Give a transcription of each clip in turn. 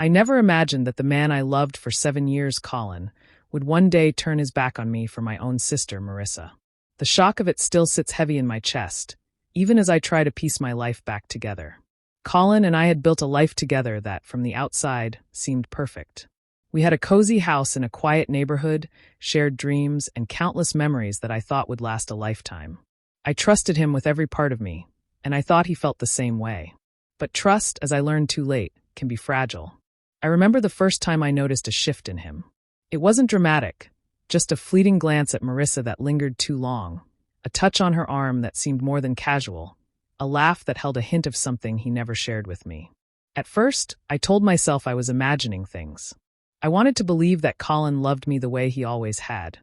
I never imagined that the man I loved for 7 years, Colin, would one day turn his back on me for my own sister, Marissa. The shock of it still sits heavy in my chest, even as I try to piece my life back together. Colin and I had built a life together that, from the outside, seemed perfect. We had a cozy house in a quiet neighborhood, shared dreams, and countless memories that I thought would last a lifetime. I trusted him with every part of me, and I thought he felt the same way. But trust, as I learned too late, can be fragile. I remember the first time I noticed a shift in him. It wasn't dramatic, just a fleeting glance at Marissa that lingered too long, a touch on her arm that seemed more than casual, a laugh that held a hint of something he never shared with me. At first, I told myself I was imagining things. I wanted to believe that Colin loved me the way he always had,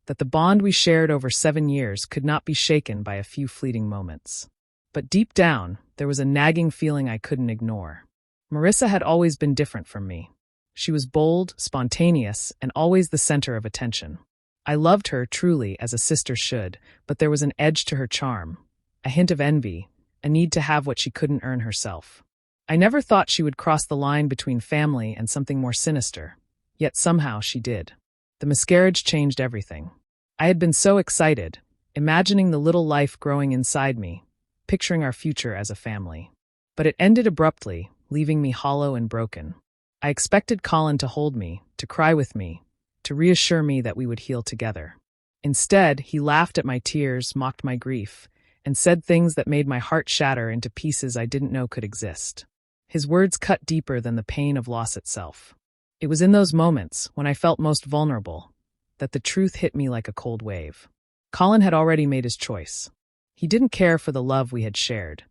that the bond we shared over 7 years could not be shaken by a few fleeting moments. But deep down, there was a nagging feeling I couldn't ignore. Marissa had always been different from me. She was bold, spontaneous, and always the center of attention. I loved her truly, as a sister should, but there was an edge to her charm, a hint of envy, a need to have what she couldn't earn herself. I never thought she would cross the line between family and something more sinister, yet somehow she did. The miscarriage changed everything. I had been so excited, imagining the little life growing inside me, picturing our future as a family. But it ended abruptly, leaving me hollow and broken. I expected Colin to hold me, to cry with me, to reassure me that we would heal together. Instead, he laughed at my tears, mocked my grief, and said things that made my heart shatter into pieces I didn't know could exist. His words cut deeper than the pain of loss itself. It was in those moments, when I felt most vulnerable, that the truth hit me like a cold wave. Colin had already made his choice. He didn't care for the love we had shared.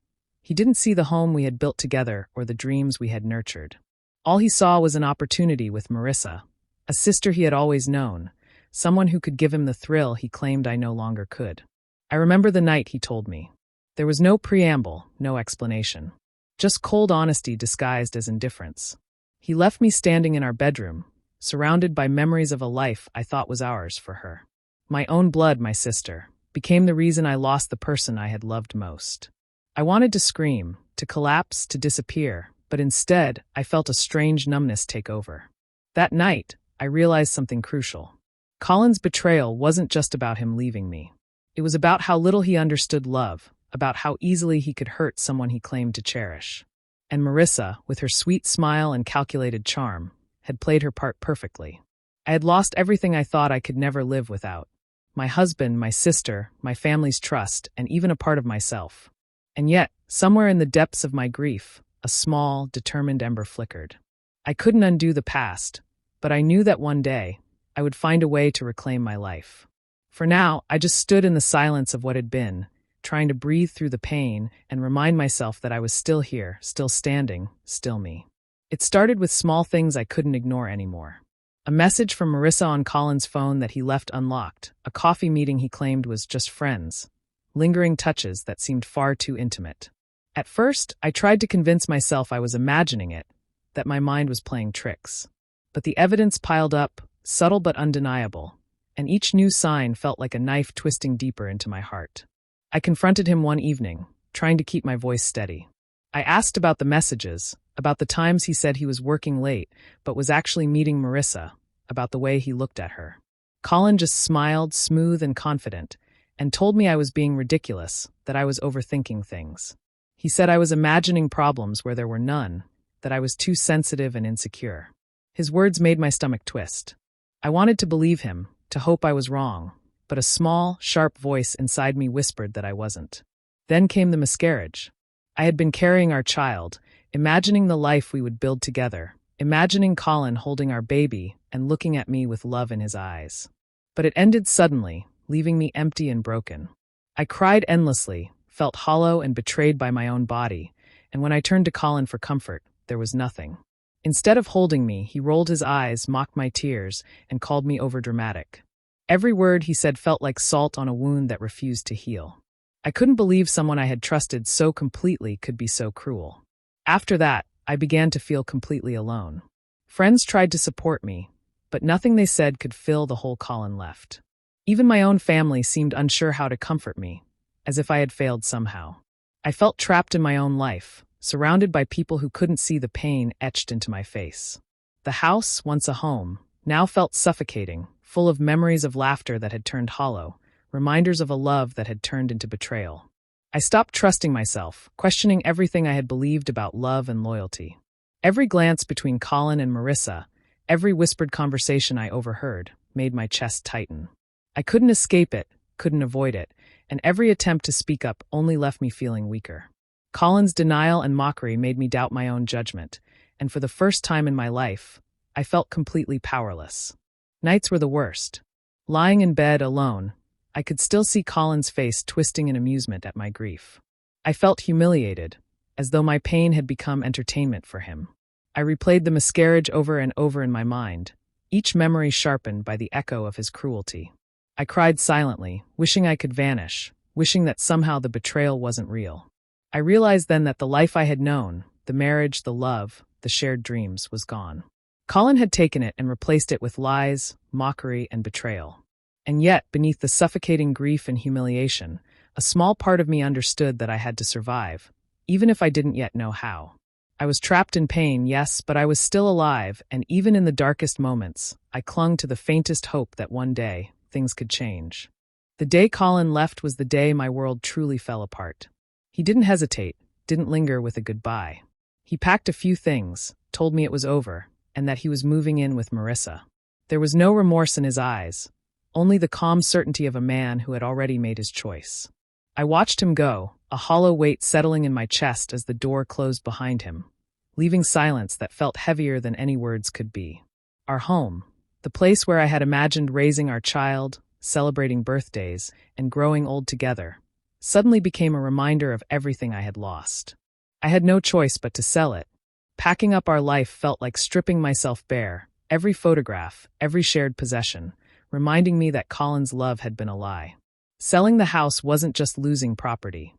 He didn't see the home we had built together or the dreams we had nurtured. All he saw was an opportunity with Marissa, a sister he had always known, someone who could give him the thrill he claimed I no longer could. I remember the night he told me. There was no preamble, no explanation. Just cold honesty disguised as indifference. He left me standing in our bedroom, surrounded by memories of a life I thought was ours for her. My own blood, my sister, became the reason I lost the person I had loved most. I wanted to scream, to collapse, to disappear, but instead, I felt a strange numbness take over. That night, I realized something crucial. Colin's betrayal wasn't just about him leaving me. It was about how little he understood love, about how easily he could hurt someone he claimed to cherish. And Marissa, with her sweet smile and calculated charm, had played her part perfectly. I had lost everything I thought I could never live without. My husband, my sister, my family's trust, and even a part of myself. And yet, somewhere in the depths of my grief, a small, determined ember flickered. I couldn't undo the past, but I knew that one day, I would find a way to reclaim my life. For now, I just stood in the silence of what had been, trying to breathe through the pain and remind myself that I was still here, still standing, still me. It started with small things I couldn't ignore anymore. A message from Marissa on Colin's phone that he left unlocked, a coffee meeting he claimed was just friends, lingering touches that seemed far too intimate. At first, I tried to convince myself I was imagining it, that my mind was playing tricks. But the evidence piled up, subtle but undeniable, and each new sign felt like a knife twisting deeper into my heart. I confronted him one evening, trying to keep my voice steady. I asked about the messages, about the times he said he was working late, but was actually meeting Marissa, about the way he looked at her. Colin just smiled, smooth and confident, and told me I was being ridiculous, that I was overthinking things. He said I was imagining problems where there were none, that I was too sensitive and insecure. His words made my stomach twist. I wanted to believe him, to hope I was wrong, but a small, sharp voice inside me whispered that I wasn't. Then came the miscarriage. I had been carrying our child, imagining the life we would build together, imagining Colin holding our baby and looking at me with love in his eyes. But it ended suddenly, leaving me empty and broken. I cried endlessly, felt hollow and betrayed by my own body, and when I turned to Colin for comfort, there was nothing. Instead of holding me, he rolled his eyes, mocked my tears, and called me overdramatic. Every word he said felt like salt on a wound that refused to heal. I couldn't believe someone I had trusted so completely could be so cruel. After that, I began to feel completely alone. Friends tried to support me, but nothing they said could fill the hole Colin left. Even my own family seemed unsure how to comfort me, as if I had failed somehow. I felt trapped in my own life, surrounded by people who couldn't see the pain etched into my face. The house, once a home, now felt suffocating, full of memories of laughter that had turned hollow, reminders of a love that had turned into betrayal. I stopped trusting myself, questioning everything I had believed about love and loyalty. Every glance between Colin and Marissa, every whispered conversation I overheard, made my chest tighten. I couldn't escape it, couldn't avoid it, and every attempt to speak up only left me feeling weaker. Colin's denial and mockery made me doubt my own judgment, and for the first time in my life, I felt completely powerless. Nights were the worst. Lying in bed alone, I could still see Colin's face twisting in amusement at my grief. I felt humiliated, as though my pain had become entertainment for him. I replayed the miscarriage over and over in my mind, each memory sharpened by the echo of his cruelty. I cried silently, wishing I could vanish, wishing that somehow the betrayal wasn't real. I realized then that the life I had known, the marriage, the love, the shared dreams, was gone. Colin had taken it and replaced it with lies, mockery, and betrayal. And yet, beneath the suffocating grief and humiliation, a small part of me understood that I had to survive, even if I didn't yet know how. I was trapped in pain, yes, but I was still alive, and even in the darkest moments, I clung to the faintest hope that one day, things could change. The day Colin left was the day my world truly fell apart. He didn't hesitate, didn't linger with a goodbye. He packed a few things, told me it was over, and that he was moving in with Marissa. There was no remorse in his eyes, only the calm certainty of a man who had already made his choice. I watched him go, a hollow weight settling in my chest as the door closed behind him, leaving silence that felt heavier than any words could be. Our home, the place where I had imagined raising our child, celebrating birthdays, and growing old together, suddenly became a reminder of everything I had lost. I had no choice but to sell it. Packing up our life felt like stripping myself bare, every photograph, every shared possession, reminding me that Colin's love had been a lie. Selling the house wasn't just losing property.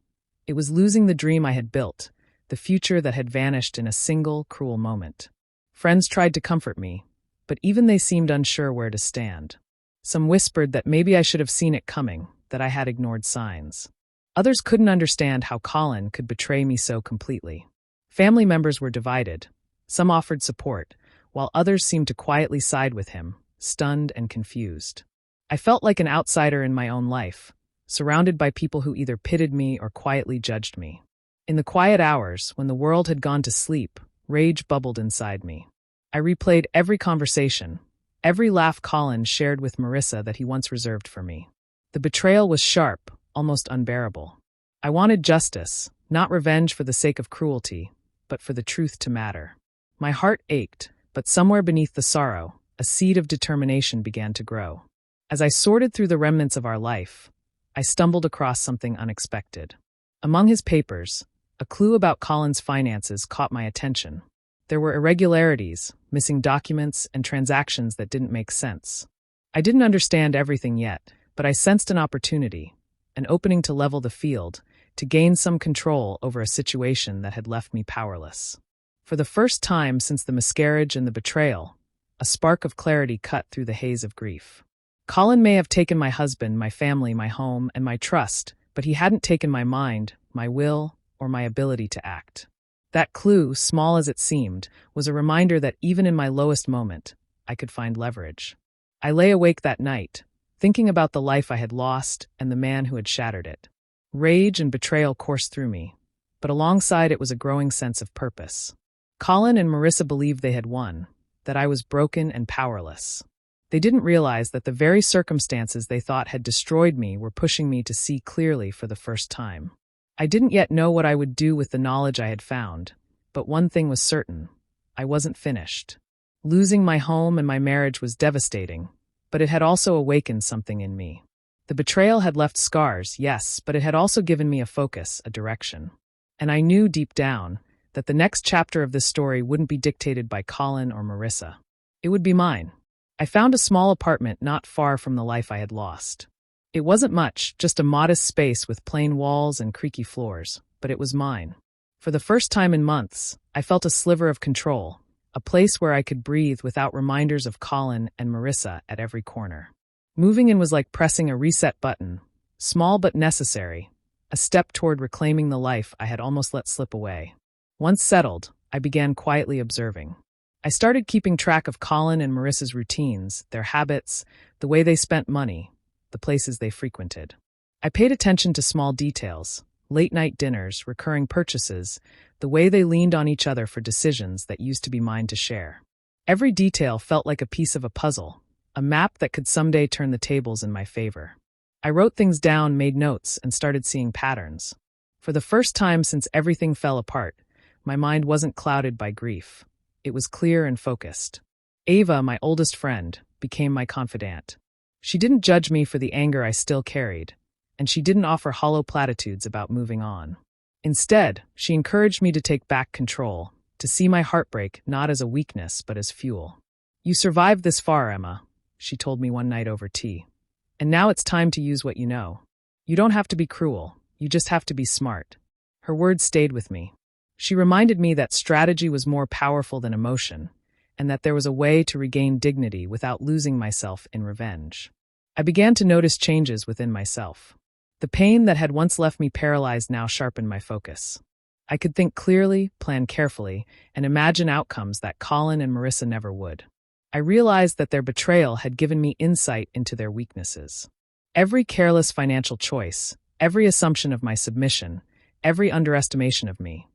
It was losing the dream I had built, the future that had vanished in a single, cruel moment. Friends tried to comfort me, but even they seemed unsure where to stand. Some whispered that maybe I should have seen it coming, that I had ignored signs. Others couldn't understand how Colin could betray me so completely. Family members were divided. Some offered support, while others seemed to quietly side with him, stunned and confused. I felt like an outsider in my own life, surrounded by people who either pitied me or quietly judged me. In the quiet hours, when the world had gone to sleep, rage bubbled inside me. I replayed every conversation, every laugh Colin shared with Marissa that he once reserved for me. The betrayal was sharp, almost unbearable. I wanted justice, not revenge for the sake of cruelty, but for the truth to matter. My heart ached, but somewhere beneath the sorrow, a seed of determination began to grow. As I sorted through the remnants of our life, I stumbled across something unexpected. Among his papers, a clue about Colin's finances caught my attention. There were irregularities, missing documents, and transactions that didn't make sense. I didn't understand everything yet, but I sensed an opportunity, an opening to level the field, to gain some control over a situation that had left me powerless. For the first time since the miscarriage and the betrayal, a spark of clarity cut through the haze of grief. Colin may have taken my husband, my family, my home, and my trust, but he hadn't taken my mind, my will, or my ability to act. That clue, small as it seemed, was a reminder that even in my lowest moment, I could find leverage. I lay awake that night, thinking about the life I had lost and the man who had shattered it. Rage and betrayal coursed through me, but alongside it was a growing sense of purpose. Colin and Marissa believed they had won, that I was broken and powerless. They didn't realize that the very circumstances they thought had destroyed me were pushing me to see clearly for the first time. I didn't yet know what I would do with the knowledge I had found, but one thing was certain: I wasn't finished. Losing my home and my marriage was devastating, but it had also awakened something in me. The betrayal had left scars, yes, but it had also given me a focus, a direction. And I knew deep down that the next chapter of this story wouldn't be dictated by Colin or Marissa. It would be mine. I found a small apartment not far from the life I had lost. It wasn't much, just a modest space with plain walls and creaky floors, but it was mine. For the first time in months, I felt a sliver of control, a place where I could breathe without reminders of Colin and Marissa at every corner. Moving in was like pressing a reset button, small but necessary, a step toward reclaiming the life I had almost let slip away. Once settled, I began quietly observing. I started keeping track of Colin and Marissa's routines, their habits, the way they spent money, the places they frequented. I paid attention to small details, late-night dinners, recurring purchases, the way they leaned on each other for decisions that used to be mine to share. Every detail felt like a piece of a puzzle, a map that could someday turn the tables in my favor. I wrote things down, made notes, and started seeing patterns. For the first time since everything fell apart, my mind wasn't clouded by grief. It was clear and focused. Ava, my oldest friend, became my confidant. She didn't judge me for the anger I still carried, and she didn't offer hollow platitudes about moving on. Instead, she encouraged me to take back control, to see my heartbreak not as a weakness but as fuel. "You survived this far, Emma," she told me one night over tea. "And now it's time to use what you know. You don't have to be cruel, you just have to be smart." Her words stayed with me. She reminded me that strategy was more powerful than emotion, and that there was a way to regain dignity without losing myself in revenge. I began to notice changes within myself. The pain that had once left me paralyzed now sharpened my focus. I could think clearly, plan carefully, and imagine outcomes that Colin and Marissa never would. I realized that their betrayal had given me insight into their weaknesses. Every careless financial choice, every assumption of my submission, every underestimation of me,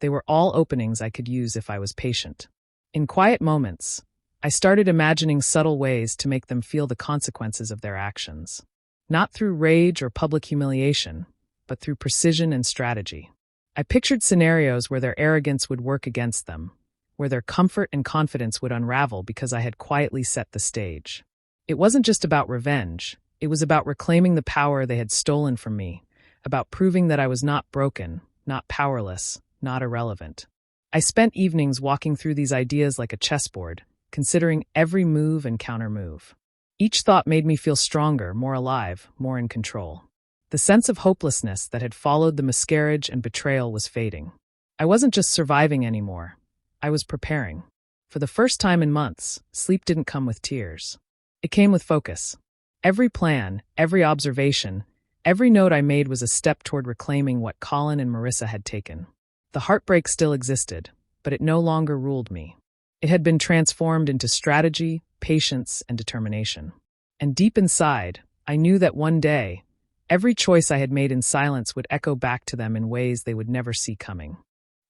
they were all openings I could use if I was patient. In quiet moments, I started imagining subtle ways to make them feel the consequences of their actions. Not through rage or public humiliation, but through precision and strategy. I pictured scenarios where their arrogance would work against them, where their comfort and confidence would unravel because I had quietly set the stage. It wasn't just about revenge, it was about reclaiming the power they had stolen from me, about proving that I was not broken, not powerless, not irrelevant. I spent evenings walking through these ideas like a chessboard, considering every move and counter-move. Each thought made me feel stronger, more alive, more in control. The sense of hopelessness that had followed the miscarriage and betrayal was fading. I wasn't just surviving anymore. I was preparing. For the first time in months, sleep didn't come with tears. It came with focus. Every plan, every observation, every note I made was a step toward reclaiming what Colin and Marissa had taken. The heartbreak still existed, but it no longer ruled me. It had been transformed into strategy, patience, and determination. And deep inside, I knew that one day, every choice I had made in silence would echo back to them in ways they would never see coming.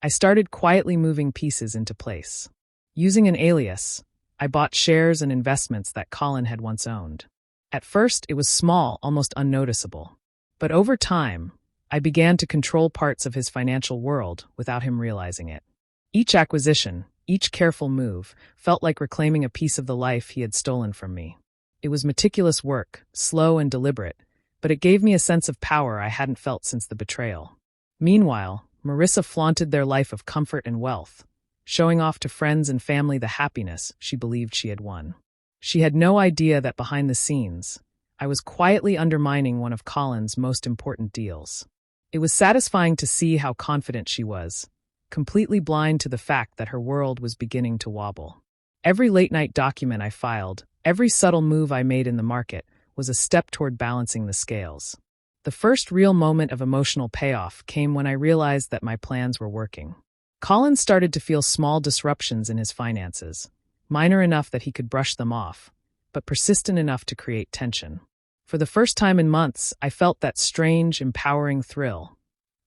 I started quietly moving pieces into place. Using an alias, I bought shares and investments that Colin had once owned. At first, it was small, almost unnoticeable. But over time, I began to control parts of his financial world without him realizing it. Each acquisition, each careful move, felt like reclaiming a piece of the life he had stolen from me. It was meticulous work, slow and deliberate, but it gave me a sense of power I hadn't felt since the betrayal. Meanwhile, Marissa flaunted their life of comfort and wealth, showing off to friends and family the happiness she believed she had won. She had no idea that behind the scenes, I was quietly undermining one of Colin's most important deals. It was satisfying to see how confident she was, completely blind to the fact that her world was beginning to wobble. Every late-night document I filed, every subtle move I made in the market, was a step toward balancing the scales. The first real moment of emotional payoff came when I realized that my plans were working. Colin started to feel small disruptions in his finances, minor enough that he could brush them off, but persistent enough to create tension. For the first time in months, I felt that strange, empowering thrill.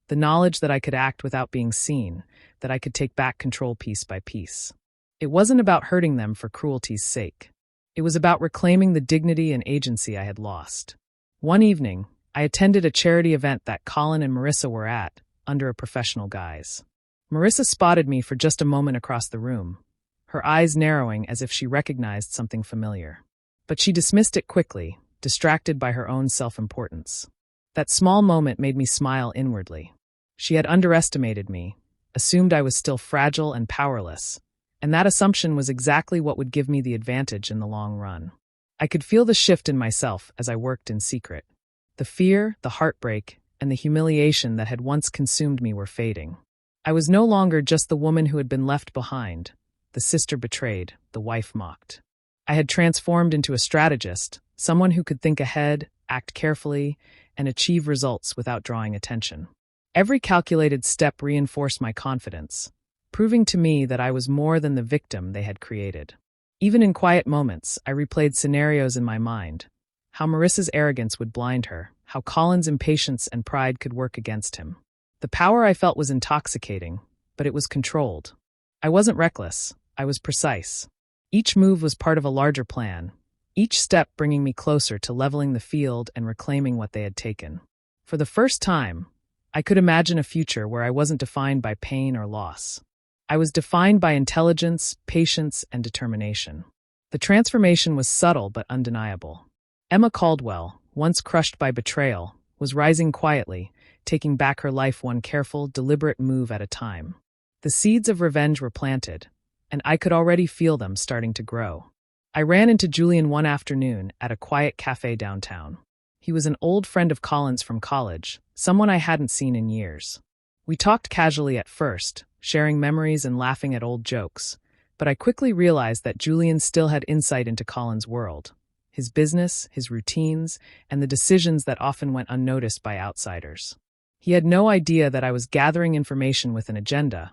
The knowledge that I could act without being seen, that I could take back control piece by piece. It wasn't about hurting them for cruelty's sake. It was about reclaiming the dignity and agency I had lost. One evening, I attended a charity event that Colin and Marissa were at, under a professional guise. Marissa spotted me for just a moment across the room, her eyes narrowing as if she recognized something familiar. But she dismissed it quickly, distracted by her own self-importance. That small moment made me smile inwardly. She had underestimated me, assumed I was still fragile and powerless, and that assumption was exactly what would give me the advantage in the long run. I could feel the shift in myself as I worked in secret. The fear, the heartbreak, and the humiliation that had once consumed me were fading. I was no longer just the woman who had been left behind, the sister betrayed, the wife mocked. I had transformed into a strategist, someone who could think ahead, act carefully, and achieve results without drawing attention. Every calculated step reinforced my confidence, proving to me that I was more than the victim they had created. Even in quiet moments, I replayed scenarios in my mind. How Marissa's arrogance would blind her, how Colin's impatience and pride could work against him. The power I felt was intoxicating, but it was controlled. I wasn't reckless, I was precise. Each move was part of a larger plan, each step bringing me closer to leveling the field and reclaiming what they had taken. For the first time, I could imagine a future where I wasn't defined by pain or loss. I was defined by intelligence, patience, and determination. The transformation was subtle but undeniable. Emma Caldwell, once crushed by betrayal, was rising quietly, taking back her life one careful, deliberate move at a time. The seeds of revenge were planted, and I could already feel them starting to grow. I ran into Julian one afternoon at a quiet cafe downtown. He was an old friend of Colin's from college, someone I hadn't seen in years. We talked casually at first, sharing memories and laughing at old jokes, but I quickly realized that Julian still had insight into Colin's world. His business, his routines, and the decisions that often went unnoticed by outsiders. He had no idea that I was gathering information with an agenda,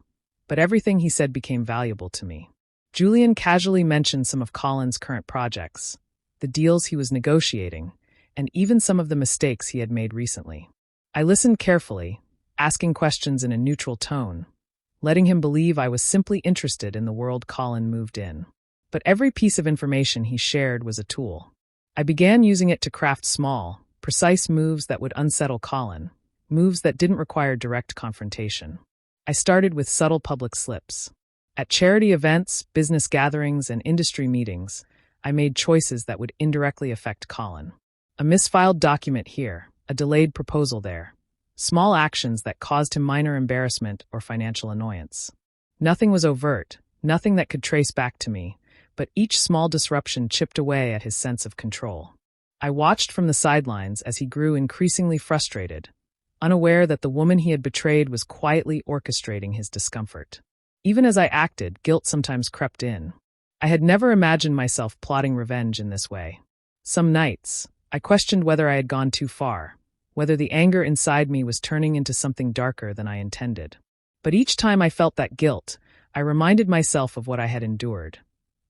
but everything he said became valuable to me. Julian casually mentioned some of Colin's current projects, the deals he was negotiating, and even some of the mistakes he had made recently. I listened carefully, asking questions in a neutral tone, letting him believe I was simply interested in the world Colin moved in. But every piece of information he shared was a tool. I began using it to craft small, precise moves that would unsettle Colin, moves that didn't require direct confrontation. I started with subtle public slips. At charity events, business gatherings, and industry meetings, I made choices that would indirectly affect Colin. A misfiled document here, a delayed proposal there. Small actions that caused him minor embarrassment or financial annoyance. Nothing was overt, nothing that could trace back to me, but each small disruption chipped away at his sense of control. I watched from the sidelines as he grew increasingly frustrated, unaware that the woman he had betrayed was quietly orchestrating his discomfort. Even as I acted, guilt sometimes crept in. I had never imagined myself plotting revenge in this way. Some nights, I questioned whether I had gone too far, whether the anger inside me was turning into something darker than I intended. But each time I felt that guilt, I reminded myself of what I had endured.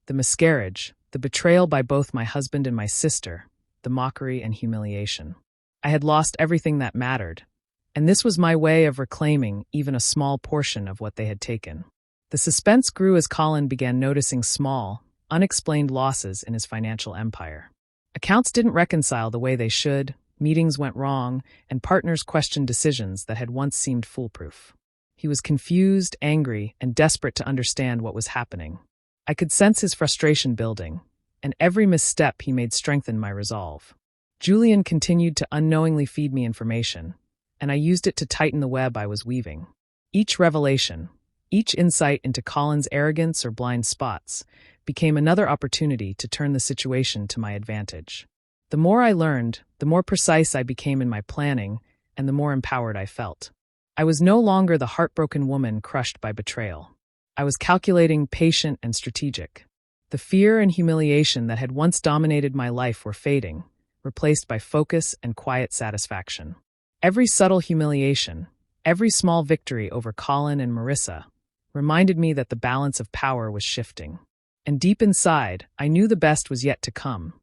The miscarriage, the betrayal by both my husband and my sister, the mockery and humiliation. I had lost everything that mattered, and this was my way of reclaiming even a small portion of what they had taken. The suspense grew as Colin began noticing small, unexplained losses in his financial empire. Accounts didn't reconcile the way they should, meetings went wrong, and partners questioned decisions that had once seemed foolproof. He was confused, angry, and desperate to understand what was happening. I could sense his frustration building, and every misstep he made strengthened my resolve. Julian continued to unknowingly feed me information, and I used it to tighten the web I was weaving. Each revelation, each insight into Colin's arrogance or blind spots, became another opportunity to turn the situation to my advantage. The more I learned, the more precise I became in my planning, and the more empowered I felt. I was no longer the heartbroken woman crushed by betrayal. I was calculating, patient, and strategic. The fear and humiliation that had once dominated my life were fading, replaced by focus and quiet satisfaction. Every subtle humiliation, every small victory over Colin and Marissa, reminded me that the balance of power was shifting. And deep inside, I knew the best was yet to come.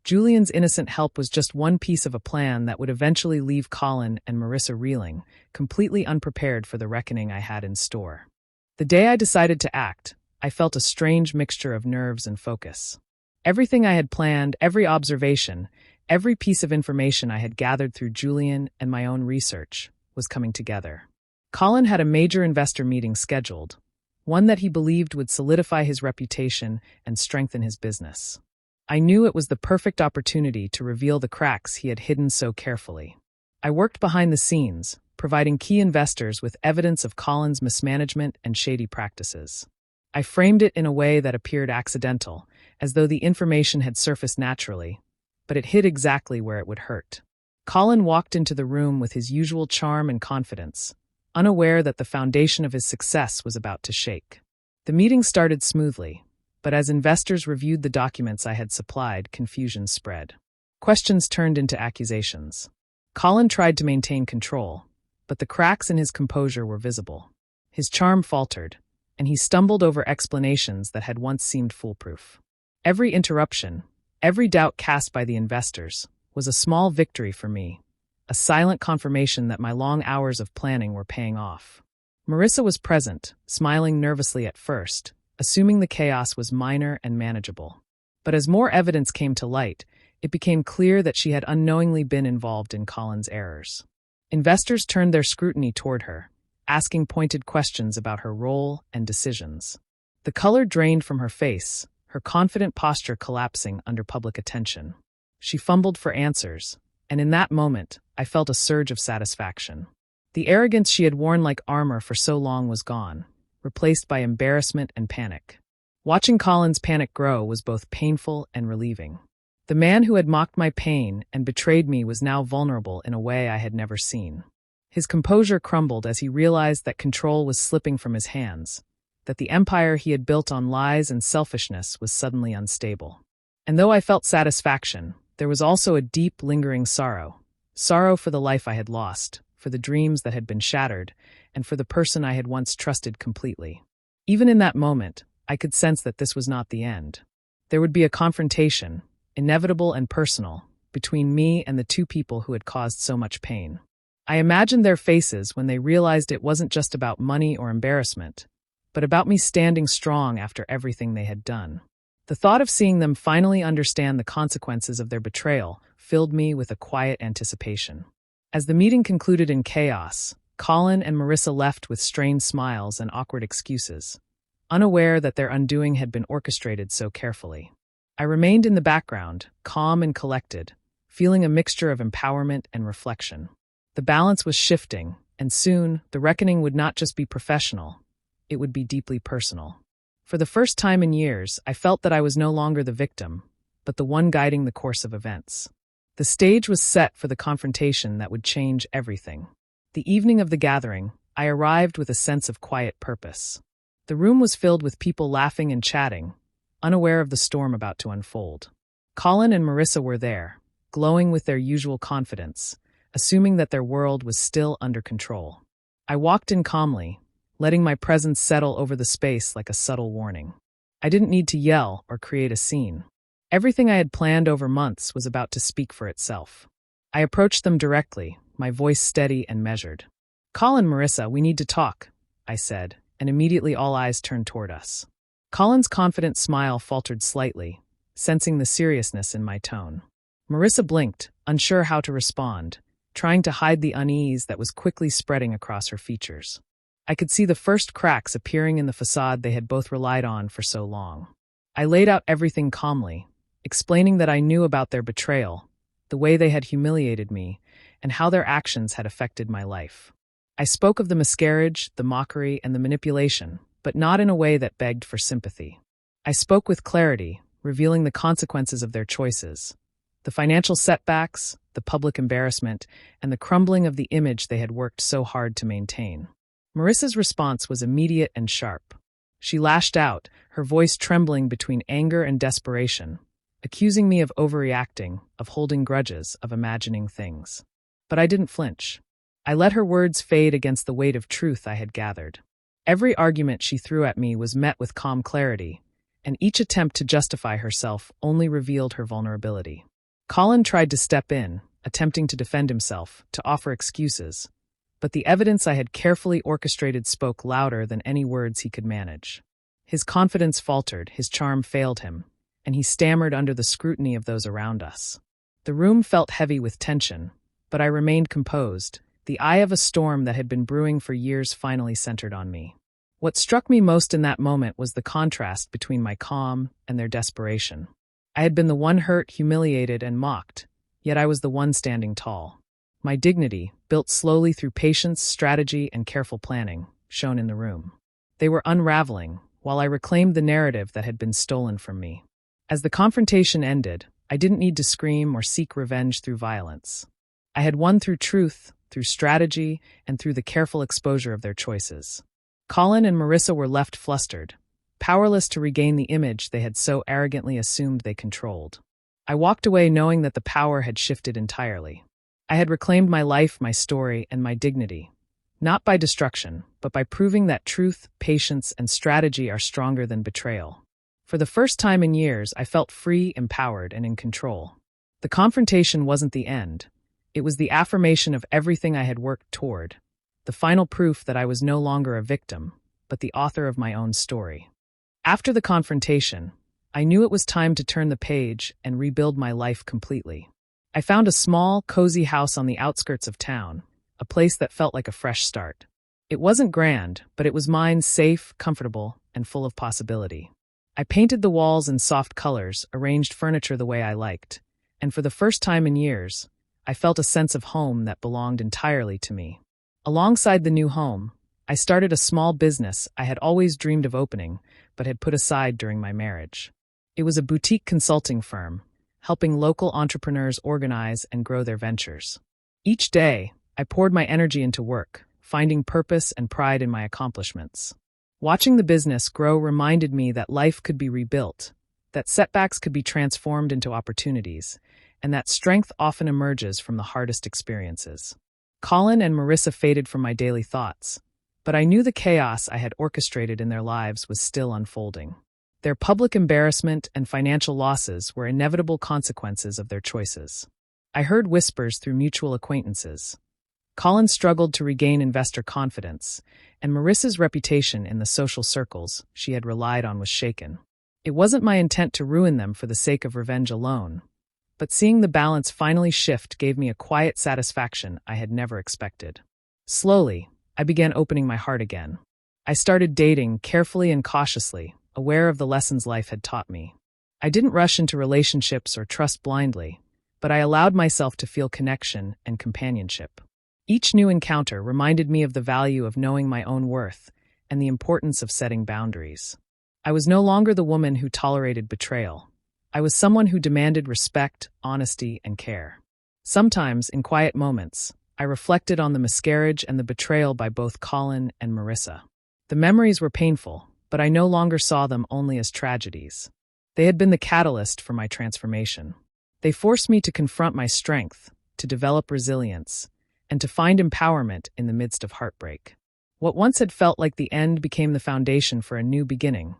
Julian's innocent help was just one piece of a plan that would eventually leave Colin and Marissa reeling, completely unprepared for the reckoning I had in store. The day I decided to act, I felt a strange mixture of nerves and focus. Everything I had planned, every observation, every piece of information I had gathered through Julian and my own research was coming together. Colin had a major investor meeting scheduled, one that he believed would solidify his reputation and strengthen his business. I knew it was the perfect opportunity to reveal the cracks he had hidden so carefully. I worked behind the scenes, providing key investors with evidence of Colin's mismanagement and shady practices. I framed it in a way that appeared accidental, as though the information had surfaced naturally, but it hit exactly where it would hurt. Colin walked into the room with his usual charm and confidence, unaware that the foundation of his success was about to shake. The meeting started smoothly, but as investors reviewed the documents I had supplied, confusion spread. Questions turned into accusations. Colin tried to maintain control, but the cracks in his composure were visible. His charm faltered, and he stumbled over explanations that had once seemed foolproof. Every interruption, every doubt cast by the investors, was a small victory for me, a silent confirmation that my long hours of planning were paying off. Marissa was present, smiling nervously at first, assuming the chaos was minor and manageable. But as more evidence came to light, it became clear that she had unknowingly been involved in Colin's errors. Investors turned their scrutiny toward her, asking pointed questions about her role and decisions. The color drained from her face, her confident posture collapsing under public attention. She fumbled for answers, and in that moment, I felt a surge of satisfaction. The arrogance she had worn like armor for so long was gone, replaced by embarrassment and panic. Watching Colin's panic grow was both painful and relieving. The man who had mocked my pain and betrayed me was now vulnerable in a way I had never seen. His composure crumbled as he realized that control was slipping from his hands, that the empire he had built on lies and selfishness was suddenly unstable. And though I felt satisfaction, there was also a deep, lingering sorrow. Sorrow for the life I had lost, for the dreams that had been shattered, and for the person I had once trusted completely. Even in that moment, I could sense that this was not the end. There would be a confrontation, inevitable and personal, between me and the two people who had caused so much pain. I imagined their faces when they realized it wasn't just about money or embarrassment, but about me standing strong after everything they had done. The thought of seeing them finally understand the consequences of their betrayal filled me with a quiet anticipation. As the meeting concluded in chaos, Colin and Marissa left with strained smiles and awkward excuses, unaware that their undoing had been orchestrated so carefully. I remained in the background, calm and collected, feeling a mixture of empowerment and reflection. The balance was shifting, and soon the reckoning would not just be professional, it would be deeply personal. For the first time in years, I felt that I was no longer the victim, but the one guiding the course of events. The stage was set for the confrontation that would change everything. The evening of the gathering, I arrived with a sense of quiet purpose. The room was filled with people laughing and chatting, unaware of the storm about to unfold. Colin and Marissa were there, glowing with their usual confidence, assuming that their world was still under control. I walked in calmly, letting my presence settle over the space like a subtle warning. I didn't need to yell or create a scene. Everything I had planned over months was about to speak for itself. I approached them directly, my voice steady and measured. "Colin, Marissa, we need to talk," I said, and immediately all eyes turned toward us. Colin's confident smile faltered slightly, sensing the seriousness in my tone. Marissa blinked, unsure how to respond, trying to hide the unease that was quickly spreading across her features. I could see the first cracks appearing in the facade they had both relied on for so long. I laid out everything calmly, explaining that I knew about their betrayal, the way they had humiliated me, and how their actions had affected my life. I spoke of the miscarriage, the mockery, and the manipulation, but not in a way that begged for sympathy. I spoke with clarity, revealing the consequences of their choices, the financial setbacks, the public embarrassment, and the crumbling of the image they had worked so hard to maintain. Marissa's response was immediate and sharp. She lashed out, her voice trembling between anger and desperation, accusing me of overreacting, of holding grudges, of imagining things. But I didn't flinch. I let her words fade against the weight of truth I had gathered. Every argument she threw at me was met with calm clarity, and each attempt to justify herself only revealed her vulnerability. Colin tried to step in, attempting to defend himself, to offer excuses, but the evidence I had carefully orchestrated spoke louder than any words he could manage. His confidence faltered, his charm failed him, and he stammered under the scrutiny of those around us. The room felt heavy with tension, but I remained composed, the eye of a storm that had been brewing for years finally centered on me. What struck me most in that moment was the contrast between my calm and their desperation. I had been the one hurt, humiliated, and mocked, yet I was the one standing tall. My dignity, built slowly through patience, strategy, and careful planning, shone in the room. They were unraveling, while I reclaimed the narrative that had been stolen from me. As the confrontation ended, I didn't need to scream or seek revenge through violence. I had won through truth, through strategy, and through the careful exposure of their choices. Colin and Marissa were left flustered, powerless to regain the image they had so arrogantly assumed they controlled. I walked away knowing that the power had shifted entirely. I had reclaimed my life, my story, and my dignity, Not by destruction, but by proving that truth, patience, and strategy are stronger than betrayal. For the first time in years, I felt free, empowered, and in control. The confrontation wasn't the end. It was the affirmation of everything I had worked toward, the final proof that I was no longer a victim, but the author of my own story. After the confrontation, I knew it was time to turn the page and rebuild my life completely. I found a small, cozy house on the outskirts of town, a place that felt like a fresh start. It wasn't grand, but it was mine, safe, comfortable, and full of possibility. I painted the walls in soft colors, arranged furniture the way I liked, and for the first time in years, I felt a sense of home that belonged entirely to me. Alongside the new home, I started a small business I had always dreamed of opening, but had put aside during my marriage. It was a boutique consulting firm, helping local entrepreneurs organize and grow their ventures. Each day, I poured my energy into work, finding purpose and pride in my accomplishments. Watching the business grow reminded me that life could be rebuilt, that setbacks could be transformed into opportunities, and that strength often emerges from the hardest experiences. Colin and Marissa faded from my daily thoughts, but I knew the chaos I had orchestrated in their lives was still unfolding. Their public embarrassment and financial losses were inevitable consequences of their choices. I heard whispers through mutual acquaintances. Colin struggled to regain investor confidence, and Marissa's reputation in the social circles she had relied on was shaken. It wasn't my intent to ruin them for the sake of revenge alone, but seeing the balance finally shift gave me a quiet satisfaction I had never expected. Slowly, I began opening my heart again. I started dating carefully and cautiously, aware of the lessons life had taught me. I didn't rush into relationships or trust blindly, but I allowed myself to feel connection and companionship. Each new encounter reminded me of the value of knowing my own worth and the importance of setting boundaries. I was no longer the woman who tolerated betrayal. I was someone who demanded respect, honesty, and care. Sometimes, in quiet moments, I reflected on the miscarriage and the betrayal by both Colin and Marissa. The memories were painful, but I no longer saw them only as tragedies. They had been the catalyst for my transformation. They forced me to confront my strength, to develop resilience, and to find empowerment in the midst of heartbreak. What once had felt like the end became the foundation for a new beginning,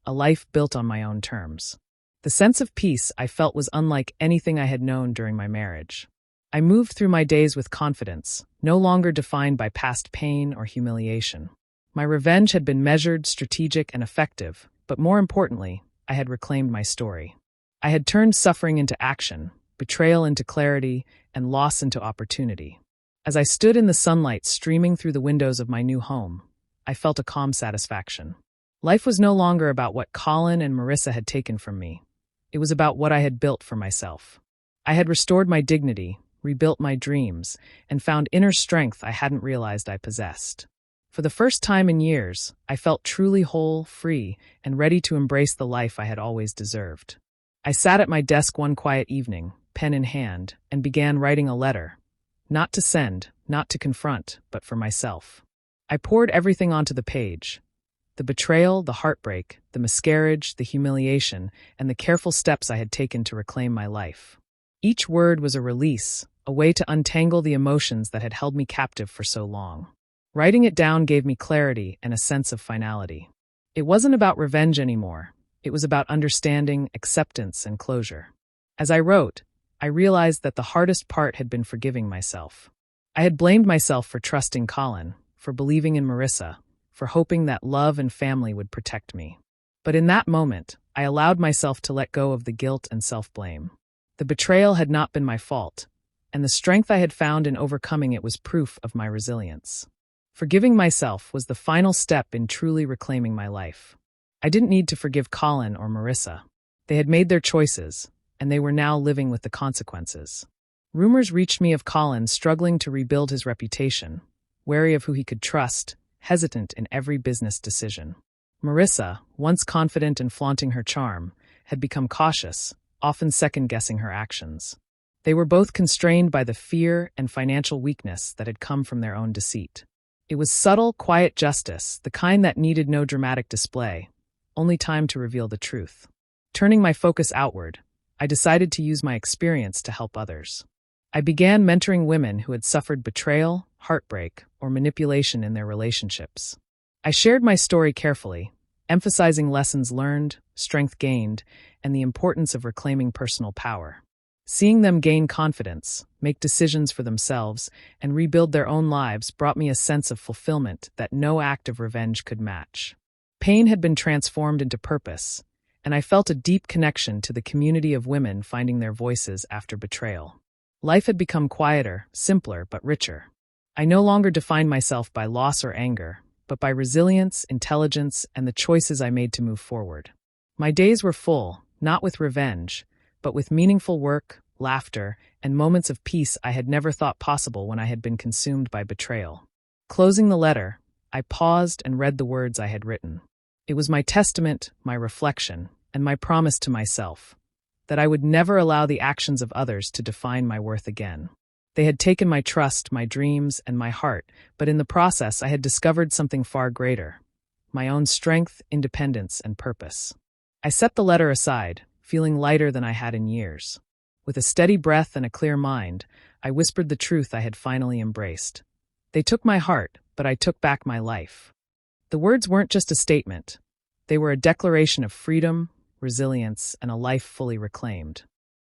a life built on my own terms. The sense of peace I felt was unlike anything I had known during my marriage. I moved through my days with confidence, no longer defined by past pain or humiliation. My revenge had been measured, strategic, and effective, but more importantly, I had reclaimed my story. I had turned suffering into action, betrayal into clarity, and loss into opportunity. As I stood in the sunlight streaming through the windows of my new home, I felt a calm satisfaction. Life was no longer about what Colin and Marissa had taken from me. It was about what I had built for myself. I had restored my dignity, rebuilt my dreams, and found inner strength I hadn't realized I possessed. For the first time in years, I felt truly whole, free, and ready to embrace the life I had always deserved. I sat at my desk one quiet evening, pen in hand, and began writing a letter. Not to send, not to confront, but for myself. I poured everything onto the page. The betrayal, the heartbreak, the miscarriage, the humiliation, and the careful steps I had taken to reclaim my life. Each word was a release, a way to untangle the emotions that had held me captive for so long. Writing it down gave me clarity and a sense of finality. It wasn't about revenge anymore. It was about understanding, acceptance, and closure. As I wrote, I realized that the hardest part had been forgiving myself. I had blamed myself for trusting Colin, for believing in Marissa, for hoping that love and family would protect me. But in that moment, I allowed myself to let go of the guilt and self-blame. The betrayal had not been my fault, and the strength I had found in overcoming it was proof of my resilience. Forgiving myself was the final step in truly reclaiming my life. I didn't need to forgive Colin or Marissa. They had made their choices, and they were now living with the consequences. Rumors reached me of Colin struggling to rebuild his reputation, wary of who he could trust, hesitant in every business decision. Marissa, once confident and flaunting her charm, had become cautious, often second-guessing her actions. They were both constrained by the fear and financial weakness that had come from their own deceit. It was subtle, quiet justice, the kind that needed no dramatic display, only time to reveal the truth. Turning my focus outward, I decided to use my experience to help others. I began mentoring women who had suffered betrayal, heartbreak, or manipulation in their relationships. I shared my story carefully, emphasizing lessons learned, strength gained, and the importance of reclaiming personal power. Seeing them gain confidence, make decisions for themselves, and rebuild their own lives brought me a sense of fulfillment that no act of revenge could match. Pain had been transformed into purpose, and I felt a deep connection to the community of women finding their voices after betrayal. Life had become quieter, simpler, but richer. I no longer defined myself by loss or anger, but by resilience, intelligence, and the choices I made to move forward. My days were full, not with revenge, but with meaningful work, laughter, and moments of peace I had never thought possible when I had been consumed by betrayal. Closing the letter, I paused and read the words I had written. It was my testament, my reflection, and my promise to myself that I would never allow the actions of others to define my worth again. They had taken my trust, my dreams, and my heart, but in the process I had discovered something far greater: my own strength, independence, and purpose. I set the letter aside, feeling lighter than I had in years. With a steady breath and a clear mind, I whispered the truth I had finally embraced. They took my heart, but I took back my life. The words weren't just a statement. They were a declaration of freedom, resilience, and a life fully reclaimed.